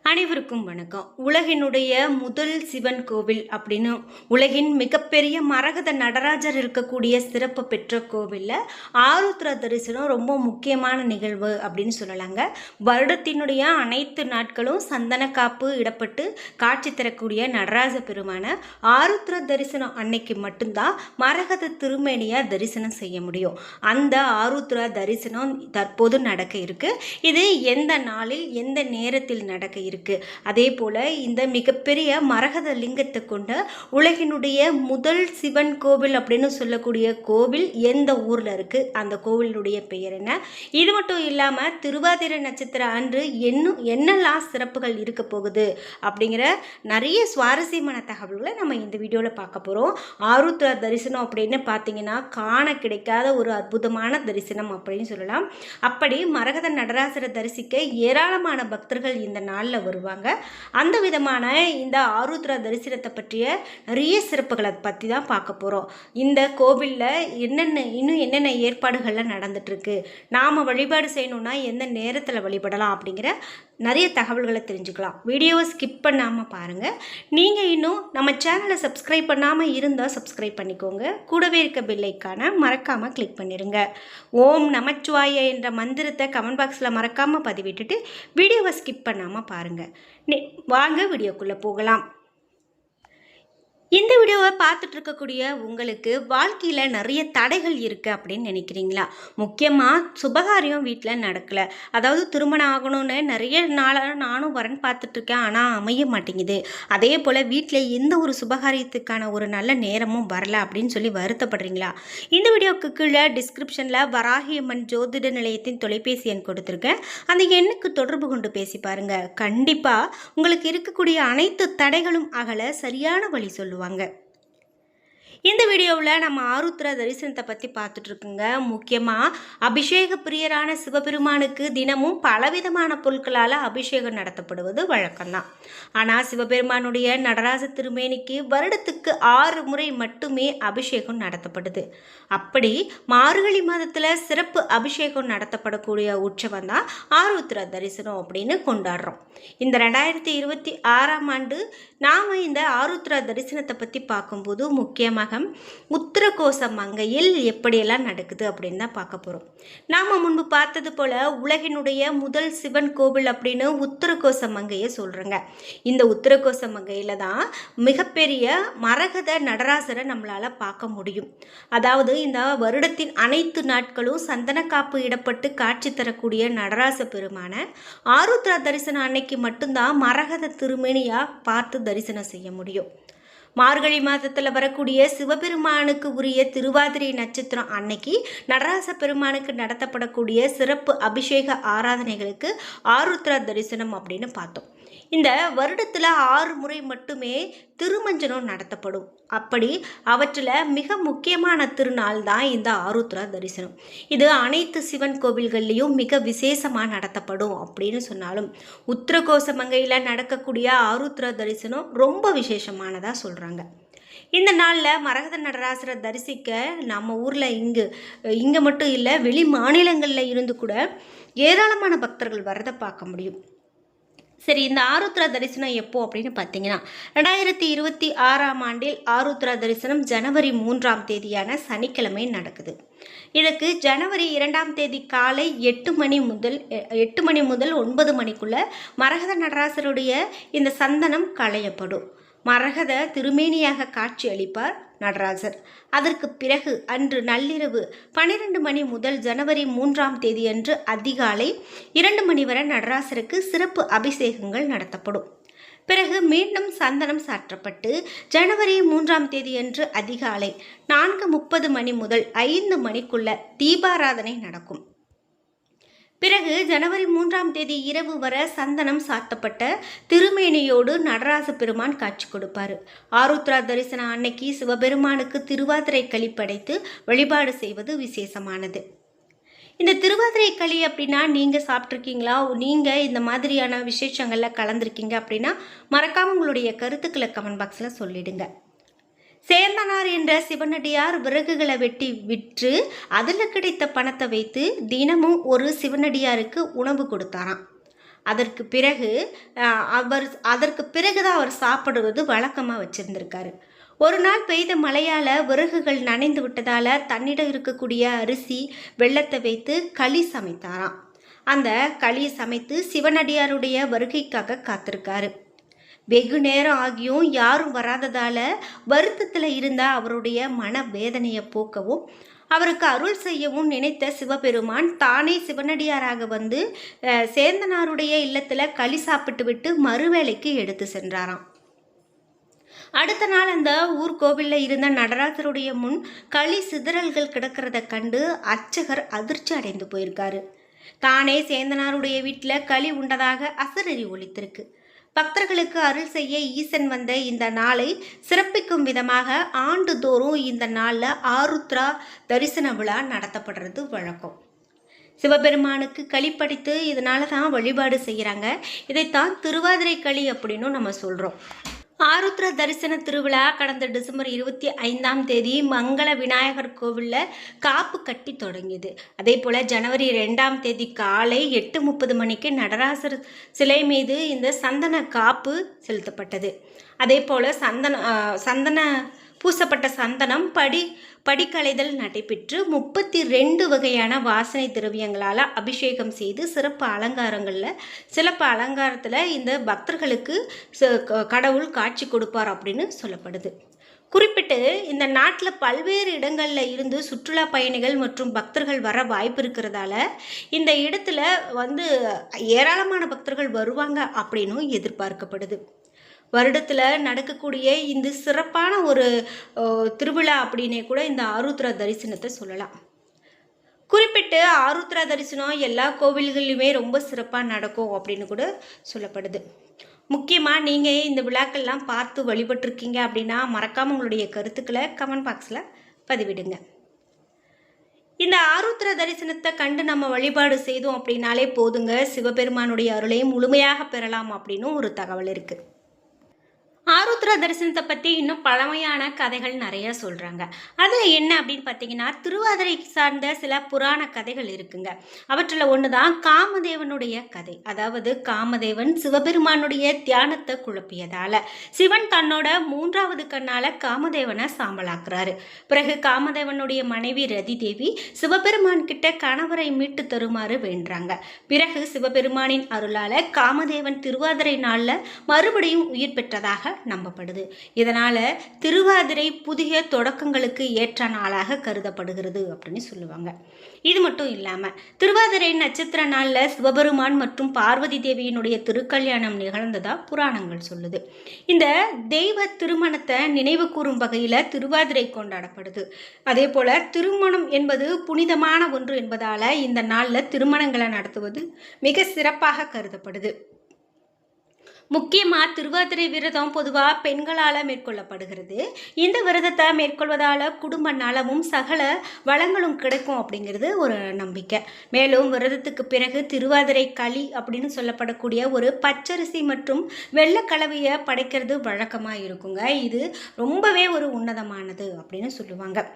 அனைவருக்கும் வணக்கம். உலகினுடைய முதல் சிவன் கோவில் அப்படின்னு உலகின் மிகப்பெரிய மரகத நடராஜர் இருக்கக்கூடிய சிறப்பு பெற்ற கோவிலில் ஆருத்ரா தரிசனம் ரொம்ப முக்கியமான நிகழ்வு அப்படின்னு சொல்லலாங்க. வருடத்தினுடைய அனைத்து நாட்களும் சந்தன காப்பு இடப்பட்டு காட்சி தரக்கூடிய நடராஜ பெருமான ஆருத்ரா தரிசனம் அன்னைக்கு மட்டும்தான் மரகத திருமேனியா தரிசனம் செய்ய முடியும். அந்த ஆருத்ரா தரிசனம் தற்போது நடக்க இருக்கு. இது எந்த நாளில் எந்த நேரத்தில் நடக்க இருக்கு. அதே போல இந்த மிகப்பெரிய மரகத லிங்கத்தை கொண்ட உலகினுடைய முதல் சிவன் கோவில் அப்படின்னு சொல்லக்கூடிய கோவில் எந்த ஊர்ல இருக்கு, அந்த கோவிலுடைய பெயர் என்ன, இது மட்டும் இல்லாம திருவாதிரை நட்சத்திர அன்று என்னெல்லாம் சிறப்புகள் இருக்க போகுது அப்படிங்கிற நிறைய சுவாரஸ்யமான தகவல்களை நம்ம இந்த வீடியோல பார்க்க போறோம். ஆருத்ரா தரிசனம் அப்படின்னு பார்த்தீங்கன்னா காண கிடைக்காத ஒரு அற்புதமான தரிசனம் அப்படின்னு சொல்லலாம். அப்படி மரகத நடராசரை தரிசிக்க ஏராளமான பக்தர்கள் இந்த நாளில் வருவாங்க. அந்த விதமான இந்த ஆருத்ரா தரிசனத்தை பற்றிய நிறைய சிறப்புகளை பற்றி தான் பார்க்க போகிறோம். இந்த கோவிலில் என்னென்ன ஏற்பாடுகள்லாம் நடந்துட்டுருக்கு, நாம் வழிபாடு செய்யணும்னா எந்த நேரத்தில் வழிபடலாம் அப்படிங்கிற நிறைய தகவல்களை தெரிஞ்சுக்கலாம். வீடியோவை ஸ்கிப் பண்ணாமல் பாருங்கள். நீங்கள் இன்னும் நம்ம சேனலை சப்ஸ்கிரைப் பண்ணாமல் இருந்தால் சப்ஸ்கிரைப் பண்ணிக்கோங்க. கூடவே இருக்க பெல் ஐக்கானை மறக்காமல் கிளிக் பண்ணிடுங்க. ஓம் நமச்சிவாய என்ற மந்திரத்தை கமெண்ட் பாக்ஸில் மறக்காமல் பதிவிட்டுட்டு வீடியோவை ஸ்கிப் பண்ணாமல் பாருங்கள். வாங்க வீடியோக்குள்ளே போகலாம். இந்த வீடியோவை பார்த்துட்டு இருக்கக்கூடிய உங்களுக்கு வாழ்க்கையில் நிறைய தடைகள் இருக்குது அப்படின்னு நினைக்கிறீங்களா? முக்கியமாக சுபகாரியம் வீட்டில் நடக்கலை, அதாவது திருமணம் ஆகணும்னு நிறைய நாளாக நானும் வரன் பார்த்துட்ருக்கேன், ஆனால் அமைய மாட்டேங்குது. அதே போல் வீட்டில் எந்த ஒரு சுபகாரியத்துக்கான ஒரு நல்ல நேரமும் வரல அப்படின்னு சொல்லி வருத்தப்படுறீங்களா? இந்த வீடியோவுக்கு கீழே டிஸ்கிரிப்ஷனில் வராகியம்மன் ஜோதிட நிலையத்தின் தொலைபேசி எண் கொடுத்துருக்கேன். அந்த எண்ணுக்கு தொடர்பு கொண்டு பேசி பாருங்கள். கண்டிப்பாக உங்களுக்கு இருக்கக்கூடிய அனைத்து தடைகளும் அகல சரியான வழி சொல்லுவாங்க. இந்த வீடியோவில் நம்ம ஆருத்ரா தரிசனத்தை பற்றி பார்த்துட்டு இருக்குங்க. முக்கியமாக அபிஷேக பிரியரான சிவபெருமானுக்கு தினமும் பலவிதமான பொருட்களால் அபிஷேகம் நடத்தப்படுவது வழக்கம்தான். ஆனால் சிவபெருமானுடைய நடராஜ திருமேனிக்கு வருடத்துக்கு 6 முறை மட்டுமே அபிஷேகம் நடத்தப்படுது. அப்படி மார்கழி மாதத்தில் சிறப்பு அபிஷேகம் நடத்தப்படக்கூடிய உற்சவம் தான் ஆருத்ரா தரிசனம் அப்படின்னு கொண்டாடுறோம். இந்த 2026ஆம் ஆண்டு நாம் இந்த ஆருத்ரா தரிசனத்தை பற்றி பார்க்கும்போது முக்கியமாக உத்தரகோச மங்கையில் எப்படியெல்லாம் நடக்குது அப்படின்னு தான் பார்க்க போகிறோம். நாம் முன்பு பார்த்தது போல் உலகினுடைய முதல் சிவன் கோவில் அப்படின்னு உத்தரகோச மங்கையை சொல்கிறேங்க. இந்த உத்தரகோச மங்கையில் தான் மிகப்பெரிய மரகத நடராசரை நம்மளால் பார்க்க முடியும். அதாவது இந்த வருடத்தின் அனைத்து நாட்களும் சந்தன காப்பு இடப்பட்டு காட்சி தரக்கூடிய நடராச பெருமான ஆருத்ரா தரிசனம் அன்னைக்கு மட்டும்தான் மரகத திருமேனியாக பார்த்து தரிசனம் செய்ய முடியும். மார்கழி மாதத்தில் வரக்கூடிய சிவபெருமானுக்கு உரிய திருவாதிரை நட்சத்திரம் அன்னைக்கு நடராச பெருமானுக்கு நடத்தப்படக்கூடிய சிறப்பு அபிஷேக ஆராதனைகளுக்கு ஆருத்ரா தரிசனம் அப்படின்னு பார்த்தோம். இந்த வருடத்தில் 6 முறை மட்டுமே திருமஞ்சனம் நடத்தப்படும். அப்படி அவற்றில் மிக முக்கியமான திருநாள் தான் இந்த ஆருத்ரா தரிசனம். இது அனைத்து சிவன் கோவில்கள்லேயும் மிக விசேஷமாக நடத்தப்படும் அப்படின்னு சொன்னாலும் உத்தரகோச மங்கையில் நடக்கக்கூடிய ஆருத்ரா தரிசனம் ரொம்ப விசேஷமானதாக சொல்கிறாங்க. இந்த நாளில் மரகத நடராசரை தரிசிக்க நம்ம ஊரில் இங்கே மட்டும் இல்லை, வெளி மாநிலங்களில் இருந்து கூட ஏராளமான பக்தர்கள் வரதை பார்க்க முடியும். சரி, இந்த ஆருத்ரா தரிசனம் எப்போ அப்படின்னு பார்த்தீங்கன்னா 2026ஆம் ஆண்டில் ஆருத்ரா தரிசனம் ஜனவரி 3ஆம் தேதியான சனிக்கிழமை நடக்குது. இதுக்கு ஜனவரி 2ஆம் தேதி காலை 8 மணி முதல் 9 மணிக்குள்ள மரகத நடராசருடைய இந்த சந்தனம் களையப்படும். மரகத திருமேனியாக காட்சி அளிப்பார் நடராஜர். அதற்கு பிறகு அன்று நள்ளிரவு 12 மணி முதல் ஜனவரி 3ஆம் தேதி அன்று அதிகாலை 2 மணி வரை நடராசருக்கு சிறப்பு அபிஷேகங்கள் நடத்தப்படும். பிறகு மீண்டும் சந்தனம் சாற்றப்பட்டு ஜனவரி 3ஆம் தேதி அன்று அதிகாலை 4:30 மணி முதல் 5 மணிக்குள்ள தீபாராதனை நடக்கும். பிறகு ஜனவரி 3ஆம் தேதி இரவு வர சந்தனம் சாத்தப்பட்ட திருமேனியோடு நடராச பெருமான் காட்சி கொடுப்பார். ஆருத்ரா தரிசனம் அன்னைக்கு சிவபெருமானுக்கு திருவாதிரை களி படைத்து வழிபாடு செய்வது விசேஷமானது. இந்த திருவாதிரை களி அப்படின்னா நீங்கள் சாப்பிட்ருக்கீங்களா? நீங்கள் இந்த மாதிரியான விசேஷங்களில் கலந்துருக்கீங்க அப்படின்னா மறக்காமல் உங்களுடைய கருத்துக்களை கமெண்ட் பாக்ஸில் சொல்லிடுங்க. சேர்ந்தனார் என்ற சிவனடியார் விறகுகளை வெட்டி விற்று அதில் கிடைத்த பணத்தை வைத்து தினமும் ஒரு சிவனடியாருக்கு உணவு கொடுத்தாராம். அதற்கு பிறகுதான் அவர் சாப்பிடுவது வழக்கமாக வச்சுருந்துருக்காரு. ஒரு நாள் பெய்த மழையால் விறகுகள் நனைந்து விட்டதால் தன்னிடம் இருக்கக்கூடிய அரிசி வெள்ளத்தை வைத்து களி சமைத்தாராம். அந்த களியை சமைத்து சிவனடியாருடைய வருகைக்காக காத்திருக்காரு. வெகு நேரம் ஆகியும் யாரும் வராததால் வருத்தத்தில் இருந்த அவருடைய மன வேதனையை போக்கவும் அவருக்கு அருள் செய்யவும் நினைத்த சிவபெருமான் தானே சிவனடியாராக வந்து சேந்தனாருடைய இல்லத்தில் களி சாப்பிட்டு விட்டு மறுவேளைக்கு எடுத்து சென்றாராம். அடுத்த நாள் அந்த ஊர் கோவிலில் இருந்த நடராஜருடைய முன் களி சிதறல்கள் கிடக்கிறத கண்டு அர்ச்சகர் அதிர்ச்சி அடைந்து போயிருக்காரு. தானே சேந்தனாருடைய வீட்டில் களி உண்டதாக அசரறி ஒலித்திருக்கு. பக்தர்களுக்கு அருள் செய்ய ஈசன் வந்த இந்த நாளை சிறப்பிக்கும் விதமாக ஆண்டுதோறும் இந்த நாளில் ஆருத்ரா தரிசன விழா நடத்தப்படுறது வழக்கம். சிவபெருமானுக்கு களி படைத்து இதனால தான் வழிபாடு செய்கிறாங்க. இதைத்தான் திருவாதிரை களி அப்படின்னு நம்ம சொல்கிறோம். ஆருத்ர தரிசன திருவிழா கடந்த டிசம்பர் 25 மங்கள விநாயகர் கோவிலில் காப்பு கட்டி தொடங்கியது. அதே போல் ஜனவரி 2 காலை 8:30 மணிக்கு நடராசர் சிலை மீது இந்த சந்தன காப்பு செலுத்தப்பட்டது. அதே போல் சந்தன பூசப்பட்ட சந்தனம் படிக்கலைதல் நடைபெற்று 32 வகையான வாசனை திரவியங்களால் அபிஷேகம் செய்து சிறப்பு அலங்காரத்தில் இந்த பக்தர்களுக்கு கடவுள் காட்சி கொடுப்பார் அப்படின்னு சொல்லப்படுது. குறிப்பிட்டு இந்த நாட்டில் பல்வேறு இடங்களில் இருந்து சுற்றுலா பயணிகள் மற்றும் பக்தர்கள் வர வாய்ப்பு இருக்கிறதால இந்த இடத்துல ஏராளமான பக்தர்கள் வருவாங்க அப்படின்னும் எதிர்பார்க்கப்படுது. வருடத்தில் நடக்கக்கூடிய இந்த சிறப்பான ஒரு திருவிழா அப்படின்னே கூட இந்த ஆருத்ரா தரிசனத்தை சொல்லலாம். குறிப்பிட்டு ஆருத்ரா தரிசனம் எல்லா கோவில்கள்லையுமே ரொம்ப சிறப்பாக நடக்கும் அப்படின்னு கூட சொல்லப்படுது. முக்கியமாக நீங்கள் இந்த விழாக்கள்லாம் பார்த்து வழிபட்டிருக்கீங்க அப்படின்னா மறக்காமல் உங்களுடைய கருத்துக்களை கமெண்ட் பாக்ஸில் பதிவிடுங்க. இந்த ஆருத்ரா தரிசனத்தை கண்டு நம்ம வழிபாடு செய்தோம் அப்படின்னாலே போதுங்க, சிவபெருமானுடைய அருளையும் முழுமையாக பெறலாம் அப்படின்னு ஒரு தகவல் இருக்குது. ஆருத்ரா தரிசனத்தை பற்றி இன்னும் பழமையான கதைகள் நிறைய சொல்கிறாங்க. அதில் என்ன அப்படின்னு பார்த்தீங்கன்னா, திருவாதிரை சார்ந்த சில புராண கதைகள் இருக்குங்க. அவற்றில் ஒன்று தான் காமதேவனுடைய கதை. அதாவது காமதேவன் சிவபெருமானுடைய தியானத்தை குழப்பியதால் சிவன் தன்னோட 3வது கண்ணால் காமதேவனை சாம்பலாக்குறாரு. பிறகு காமதேவனுடைய மனைவி ரதி தேவி சிவபெருமான் கிட்ட கணவரை மீட்டு தருமாறு வேண்டுறாங்க. பிறகு சிவபெருமானின் அருளால் காமதேவன் திருவாதிரை நாளில் மறுபடியும் உயிர் பெற்றதாக நம்பப்படுது. இதனால திருவாதிரை புதிய தொடக்கங்களுக்கு ஏற்ற நாளாக கருதப்படுகிறது அப்படின்னு சொல்லுவாங்க. இது மட்டும் இல்லாம திருவாதிரை நட்சத்திர நாள்ல சிவபெருமான் மற்றும் பார்வதி தேவியினுடைய திருக்கல்யாணம் நிகழ்ந்ததா புராணங்கள் சொல்லுது. இந்த தெய்வ திருமணத்தை நினைவு கூறும் வகையில திருவாதிரை கொண்டாடப்படுது. அதே போல திருமணம் என்பது புனிதமான ஒன்று என்பதால இந்த நாள்ல திருமணங்களை நடத்துவது மிக சிறப்பாக கருதப்படுது. முக்கியமாக திருவாதிரை விரதம் பொதுவாக பெண்களால் மேற்கொள்ளப்படுகிறது. இந்த விரதத்தை மேற்கொள்வதால் குடும்ப நலமும் சகல வளங்களும் கிடைக்கும் அப்படிங்கிறது ஒரு நம்பிக்கை. மேலும் விரதத்துக்கு பிறகு திருவாதிரை களி அப்படின்னு சொல்லப்படக்கூடிய ஒரு பச்சரிசி மற்றும் வெள்ளக்கலவையை படைக்கிறது வழக்கமாக இருக்குங்க. இது ரொம்பவே ஒரு உன்னதமானது அப்படின்னு சொல்லுவாங்க.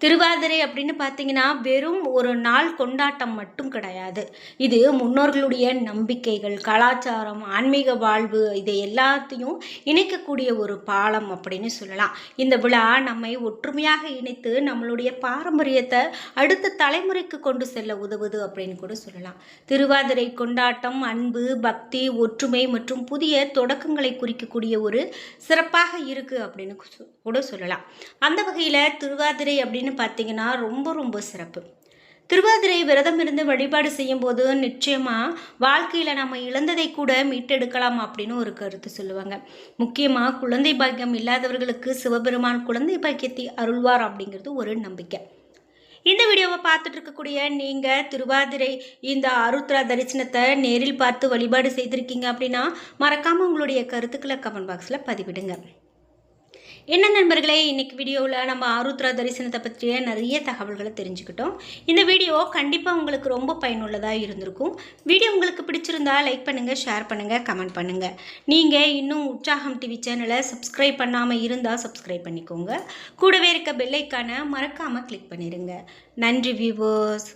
திருவாதிரை அப்படின்னு பார்த்தீங்கன்னா வெறும் ஒரு நாள் கொண்டாட்டம் மட்டும் கிடையாது. இது முன்னோர்களுடைய நம்பிக்கைகள், கலாச்சாரம், ஆன்மீக வாழ்வு இதை எல்லாத்தையும் இணைக்கக்கூடிய ஒரு பாலம் அப்படின்னு சொல்லலாம். இந்த விழா நம்மை ஒற்றுமையாக இணைத்து நம்மளுடைய பாரம்பரியத்தை அடுத்த தலைமுறைக்கு கொண்டு செல்ல உதவுது அப்படின்னு கூட சொல்லலாம். திருவாதிரை கொண்டாட்டம் அன்பு, பக்தி, ஒற்றுமை மற்றும் புதிய தொடக்கங்களை குறிக்கக்கூடிய ஒரு சிறப்பாக இருக்குது அப்படின்னு கூட சொல்லலாம். அந்த வகையில் திருவாதிரை அப்படின்னு பார்த்தீங்கன்னா ரொம்ப ரொம்ப சிறப்பு. திருவாதிரை விரதம் இருந்து வழிபாடு செய்யும் போது நிச்சயமாக வாழ்க்கையில் நம்ம இழந்ததை கூட மீட்டெடுக்கலாம் அப்படின்னு ஒரு கருத்து சொல்லுவாங்க. முக்கியமாக குழந்தை பாக்கியம் இல்லாதவர்களுக்கு சிவபெருமான் குழந்தை பாக்கியத்தை அருள்வார் அப்படிங்கிறது ஒரு நம்பிக்கை. இந்த வீடியோவை பார்த்துட்டு இருக்கக்கூடிய நீங்கள் திருவாதிரை இந்த ஆருத்ரா தரிசனத்தை நேரில் பார்த்து வழிபாடு செய்திருக்கீங்க அப்படின்னா மறக்காமல் உங்களுடைய கருத்துக்களை கமெண்ட் பாக்ஸில் பதிவிடுங்க. என்ன நண்பர்களே, இன்னைக்கு வீடியோவில் நம்ம ஆருத்ரா தரிசனத்தை பற்றிய நிறைய தகவல்களை தெரிஞ்சுக்கிட்டோம். இந்த வீடியோ கண்டிப்பாக உங்களுக்கு ரொம்ப பயனுள்ளதாக இருந்திருக்கும். வீடியோ உங்களுக்கு பிடிச்சிருந்தா லைக் பண்ணுங்கள், ஷேர் பண்ணுங்கள், கமெண்ட் பண்ணுங்கள். நீங்கள் இன்னும் உற்சாகம் டிவி சேனலை சப்ஸ்கிரைப் பண்ணாமல் இருந்தால் சப்ஸ்கிரைப் பண்ணிக்கோங்க. கூடவே இருக்க பெல் ஐக்கானை மறக்காமல் கிளிக் பண்ணிடுங்க. நன்றி வியூவர்ஸ்.